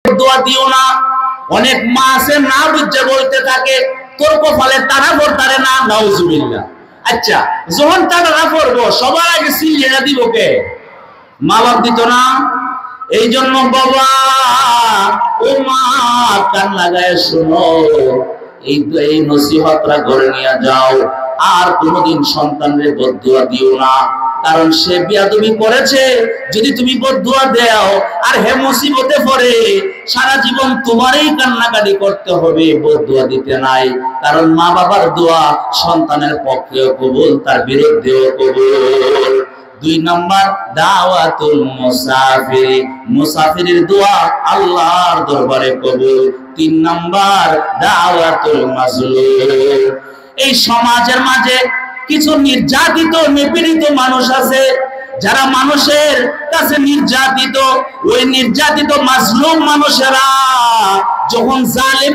দোয়া দিও না। অনেক মা আছে না বুঝে বলতে থাকে তোর কপালে তারা পড়তারে না, নাউজুবিল্লাহ। আচ্ছা, যখন তারা পড়বো সবার আগে সিলিয়ে দিব কে? মা বাপ দিত না। এই জন্য বাবা ও মা কান লাগায় শোনো, এই নসিহতরা ঘরে নিয়ে যাও। আর কোনোদিন সন্তানরে বদদুয়া দিও না, কারণ সে বিয়াদবি করেছে। যদি তুমি বদদুয়া দাও আর হে মুসিবতে পড়ে, সারা জীবন তোমারই কান্নাকাটি করতে হবে। বদদুয়া দিতে নাই, কারণ মা বাবার দোয়া সন্তানের পক্ষেও কবুল, তার বিরুদ্ধেও কবুল। 2 নাম্বার দাওয়াতুল মুসাফির, মুসাফিরের দোয়া আল্লাহর দরবারে কবুল। 3 নাম্বার দাওয়াতুল মাজলুম। এই সমাজের মাঝে কিছু নির্যাতিত নিপীড়িত মানুষ আছে, যারা মানুষের কাছে নির্যাতিত। ওই নির্যাতিত মাজলুম মানুষেরা যখন জালেম